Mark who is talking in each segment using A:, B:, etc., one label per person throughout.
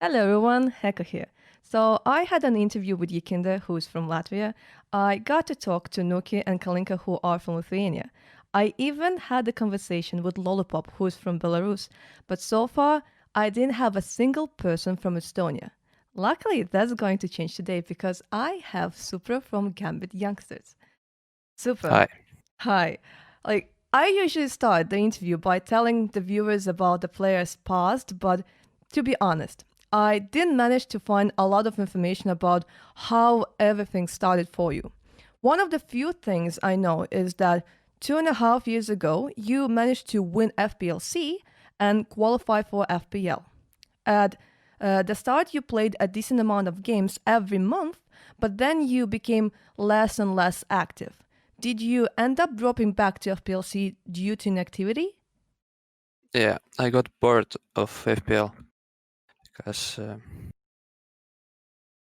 A: Hello everyone, Heccu here. So I had an interview with Yikinda, who's from Latvia. I got to talk to Nuki and Kalinka, who are from Lithuania. I even had a conversation with Lollipop, who's from Belarus. But so far, I didn't have a single person from Estonia. Luckily, that's going to change today because I have Supra from Gambit Youngsters. Supra,
B: Hi.
A: hi. I usually start the interview by telling the viewers about the player's past, but to be honest, I didn't manage to find a lot of information about how everything started for you. One of the few things I know is that 2.5 years ago, you managed to win FPL-C and qualify for FPL. At the start, you played a decent amount of games every month, but then you became less and less active. Did you end up dropping back to FPL-C due to inactivity?
B: Yeah, I got bored of FPL because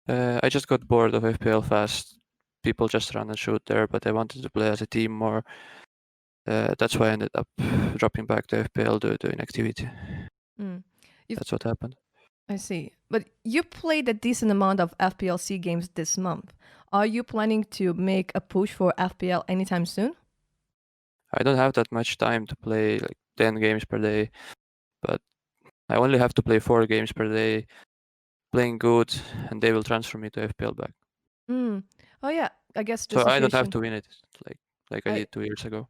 B: I just got bored of FPL fast. People just run and shoot there, but I wanted to play as a team more. That's why I ended up dropping back to FPL due to inactivity.
A: Mm. You've,
B: That's what happened.
A: I see. But you played a decent amount of FPL-C games this month. Are you planning to make a push for FPL anytime soon?
B: I don't have that much time to play like 10 games per day, but I only have to play 4 games per day, playing good, and they will transfer me to FPL back.
A: Mm. Oh yeah, I guess the
B: So I don't have
A: situation.
B: to win it like I
A: I
B: did 2 years ago.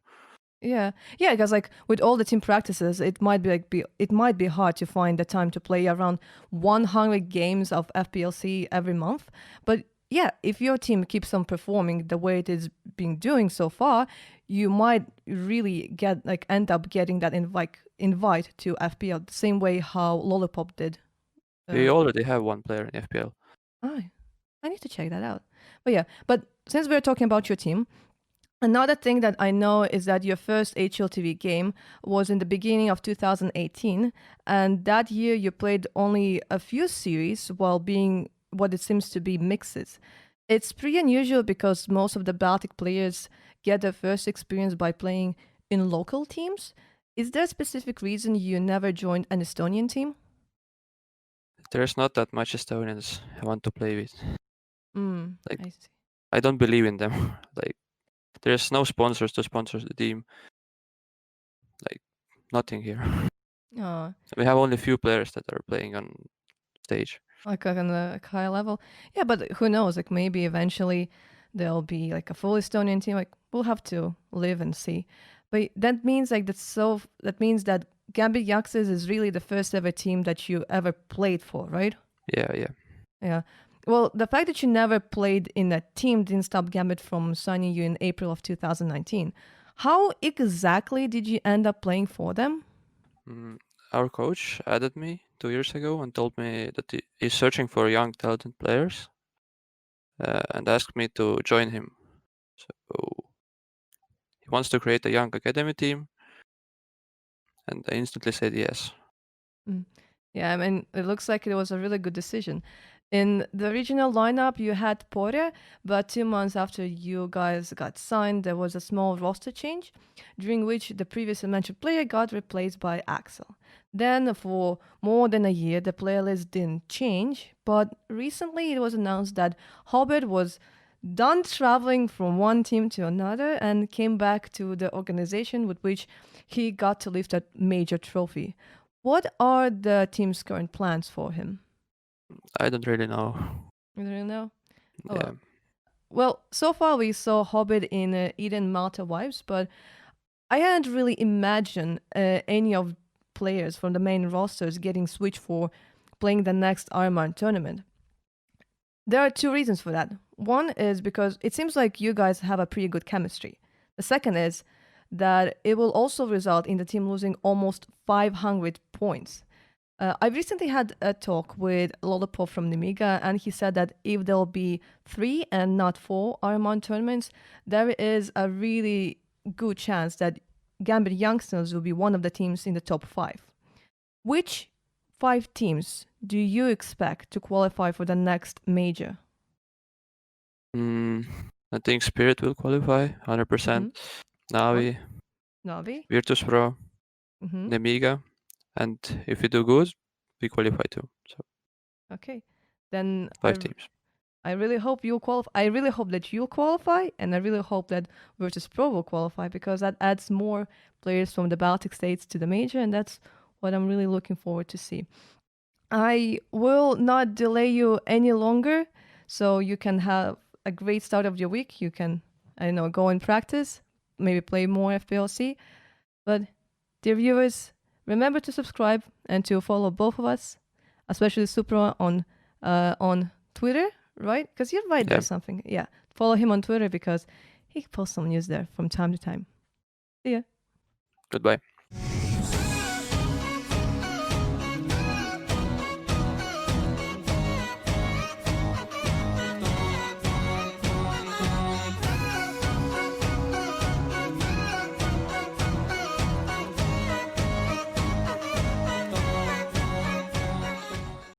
A: Yeah, yeah, because like with all the team practices, it might be hard to find the time to play around 100 games of FPL-C every month. But yeah, if your team keeps on performing the way it is been doing so far, you might really get like end up getting that invite to FPL the same way how Lollipop did.
B: We
A: Uh,
B: already have one player in FPL.
A: I need to check that out. But yeah, but since we're talking about your team, another thing that I know is that your first HLTV game was in the beginning of 2018, and that year you played only a few series while being what it seems to be mixes. It's pretty unusual because most of the Baltic players get their first experience by playing in local teams. Is there a specific reason you never joined an Estonian team?
B: There's not that much Estonians I want to play with. Like
A: I see.
B: I don't believe in them. Like there's no sponsors to sponsor the team. Like nothing here.
A: Oh,
B: We have only few players that are playing on stage.
A: like on a high level. Yeah, but who knows? Like maybe eventually there'll be like a full Estonian team. Like we'll have to live and see. But that means like that means that Gambit Youngsters is really the first ever team that you ever played for, right?
B: Yeah, yeah.
A: Yeah. Well, the fact that you never played in a team didn't stop Gambit from signing you in April of 2019. How exactly did you end up playing for them?
B: Mm, our coach added me 2 years ago and told me that he's searching for young talented players and asked me to join him. So he wants to create a young academy team, and I instantly said yes.
A: Mm. Yeah, I mean, it looks like it was a really good decision. In the original lineup, you had Porter, but 2 months after you guys got signed, there was a small roster change, during which the previously mentioned player got replaced by Axel. Then, for more than a year, the player list didn't change, but recently it was announced that Hobbit was done traveling from one team to another and came back to the organization with which he got to lift a major trophy. What are the team's current plans for him?
B: I don't really know.
A: You don't know? Oh
B: Yeah.
A: well. Well, so far we saw Hobbit in Eden Malta Wives, but I hadn't really imagined any of players from the main rosters getting switched for playing the next Ironman tournament. There are two reasons for that. One is because it seems like you guys have a pretty good chemistry. The second is that it will also result in the team losing almost 500 points. I recently had a talk with Lollipop from Nemiga, and he said that if there'll be 3 and not 4 Ironman tournaments, there is a really good chance that Gambit Youngsters will be one of the teams in the top 5. Which 5 teams do you expect to qualify for the next major?
B: Mm, I think Spirit will qualify 100%.
A: Mm-hmm. One,
B: Navi,
A: Navi.
B: Virtus Pro,
A: Mm-hmm.
B: Nemiga, and if we do good, we qualify too. So
A: Okay. Then
B: 5 teams.
A: I really hope you'll qualify. I really hope that you'll qualify, and I really hope that Virtus Pro will qualify because that adds more players from the Baltic states to the major, and that's what I'm really looking forward to see. I will not delay you any longer, so you can have a great start of your week. You can, I don't know, go and practice, maybe play more FPL-C. But dear viewers, remember to subscribe and to follow both of us, especially Supra on Twitter, right? Because you write there
B: Yeah.
A: something. Yeah, follow him on Twitter because he posts some news there from time to time. See ya.
B: Goodbye.